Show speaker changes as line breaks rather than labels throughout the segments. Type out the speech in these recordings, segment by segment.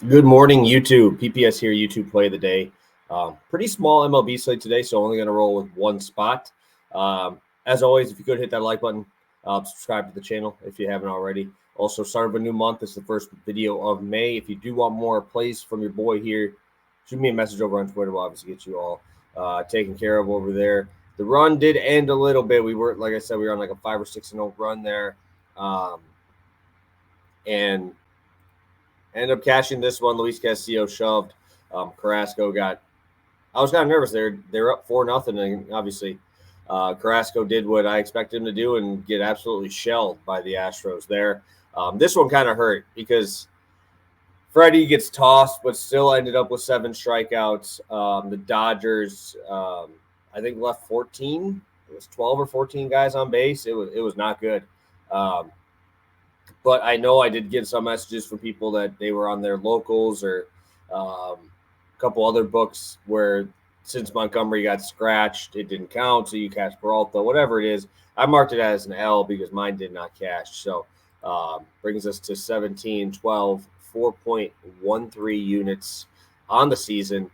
Good morning, YouTube. PPS here, YouTube play of the day. Pretty small MLB slate today, so only going to roll with one spot. As always, if you could hit that like button, subscribe to the channel if you haven't already. Also, start of a new month. This is the first video of May. If you do want more plays from your boy here, shoot me a message over on Twitter. We'll obviously get you all taken care of over there. The run did end a little bit. We were, like I said, we were on like a 5 or 6-0 run there. And ended up cashing this one. Luis Castillo shoved. Carrasco got – I was kind of nervous. They're up 4-0, and obviously Carrasco did what I expected him to do and get absolutely shelled by the Astros there. This one kind of hurt because Freddie gets tossed but still ended up with 7 strikeouts. The Dodgers, I think, left 14. It was 12 or 14 guys on base. It was not good. But I know I did get some messages from people that they were on their locals or a couple other books where since Montgomery got scratched, it didn't count. So you cash Peralta, whatever it is. I marked it as an L because mine did not cash. So brings us to 17, 12, 4.13 units on the season.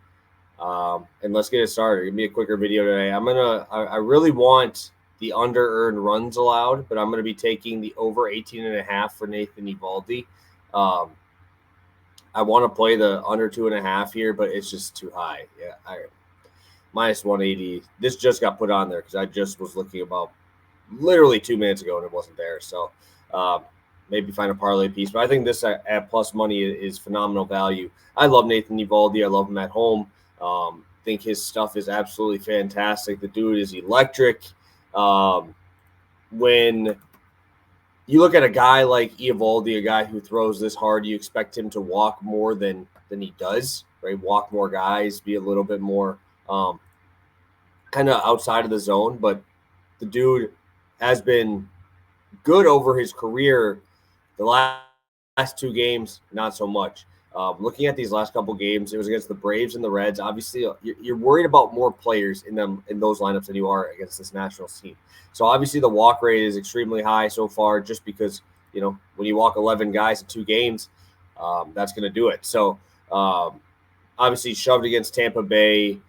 And let's get it started. Give me a quicker video today. I really want the under-earned runs allowed, but I'm going to be taking the over 18.5 for Nathan Eovaldi. I want to play the under 2.5 here, but it's just too high. Yeah, minus 180. This just got put on there because I just was looking about literally 2 minutes ago and it wasn't there. So maybe find a parlay piece. But I think this at plus money is phenomenal value. I love Nathan Eovaldi. I love him at home. Think his stuff is absolutely fantastic. The dude is electric. When you look at a guy like Eovaldi, a guy who throws this hard, you expect him to walk more than he does, right? Walk more guys, be a little bit more kind of outside of the zone. But the dude has been good over his career. The last 2 games, not so much. Looking at these last couple games, it was against the Braves and the Reds. Obviously, you're worried about more players in those lineups than you are against this Nationals team. So obviously, the walk rate is extremely high so far, just because when you walk 11 guys in 2 games, that's going to do it. So obviously, shoved against Tampa Bay,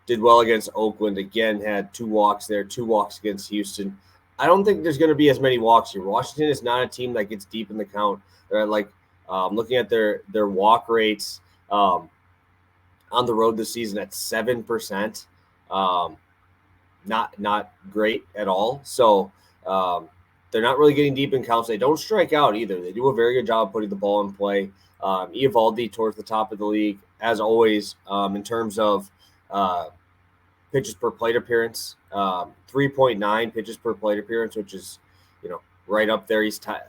did well against Oakland. Again, had 2 walks there, 2 walks against Houston. I don't think there's going to be as many walks here. Washington is not a team that gets deep in the count. They're like. Looking at their walk rates on the road this season at 7%, not great at all. So they're not really getting deep in counts. They don't strike out either. They do a very good job of putting the ball in play. Eovaldi towards the top of the league, as always, in terms of pitches per plate appearance, 3.9 pitches per plate appearance, which is right up there. He's tied.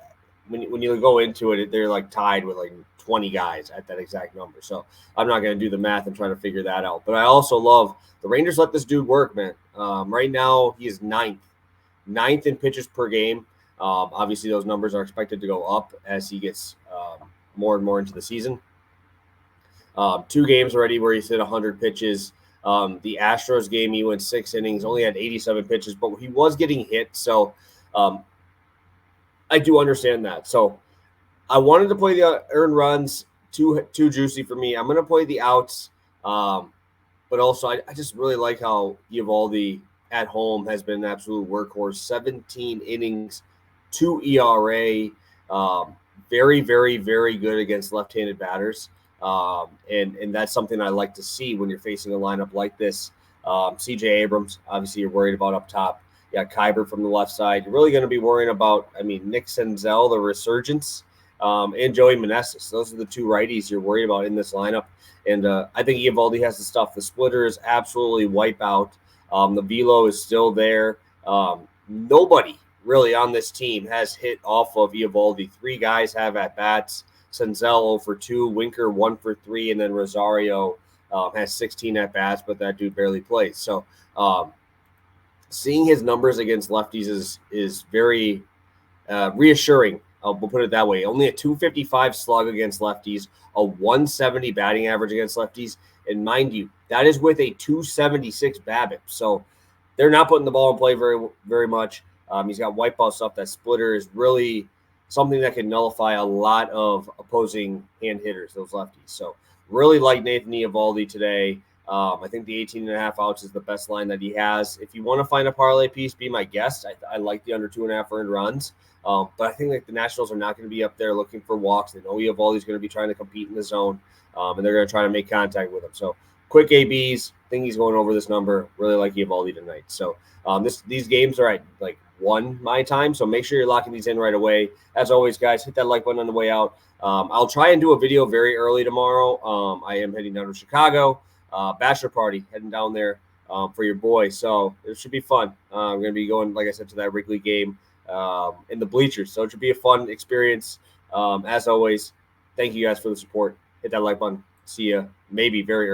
When you go into it, they're like tied with like 20 guys at that exact number. So I'm not going to do the math and try to figure that out. But I also love the Rangers let this dude work, man. Right now, he is ninth in pitches per game. Obviously, those numbers are expected to go up as he gets more and more into the season. 2 games already where he's hit 100 pitches. The Astros game, he went 6 innings, only had 87 pitches, but he was getting hit. So I do understand that. So I wanted to play the earned runs, too juicy for me. I'm going to play the outs. But also I just really like how Eovaldi at home has been an absolute workhorse. 17 innings, 2 ERA. Very, very, very good against left-handed batters. And that's something I like to see when you're facing a lineup like this. CJ Abrams, obviously you're worried about up top. Yeah, Kyber from the left side. You're really going to be worrying about, Nick Senzel, the resurgence, and Joey Meneses. Those are the 2 righties you're worried about in this lineup. And I think Eovaldi has the stuff. The splitter is absolutely wipe out. The velo is still there. Nobody really on this team has hit off of Eovaldi. 3 guys have at-bats. Senzel 0 for 2, Winker 1 for 3, and then Rosario has 16 at-bats, but that dude barely plays. So, seeing his numbers against lefties is very reassuring. We'll put it that way. Only a 255 slug against lefties, a 170 batting average against lefties. And mind you, that is with a 276 BABIP. So they're not putting the ball in play very, very much. He's got wipeout stuff. That splitter is really something that can nullify a lot of opposing hand hitters, those lefties. So really like Nathan Eovaldi today. I think the 18.5 outs is the best line that he has. If you want to find a parlay piece, be my guest. I like the under 2.5 earned runs. But I think like the Nationals are not going to be up there looking for walks. They know Eovaldi's going to be trying to compete in the zone, and they're going to try to make contact with him. So quick ABs. Think he's going over this number. Really like Eovaldi tonight. So these games are at like 1 my time. So make sure you're locking these in right away. As always, guys, hit that like button on the way out. I'll try and do a video very early tomorrow. I am heading down to Chicago. Bachelor party, heading down there for your boy. So it should be fun. I'm going to be going, like I said, to that Wrigley game in the bleachers. So it should be a fun experience. As always, thank you guys for the support. Hit that like button. See you maybe very early.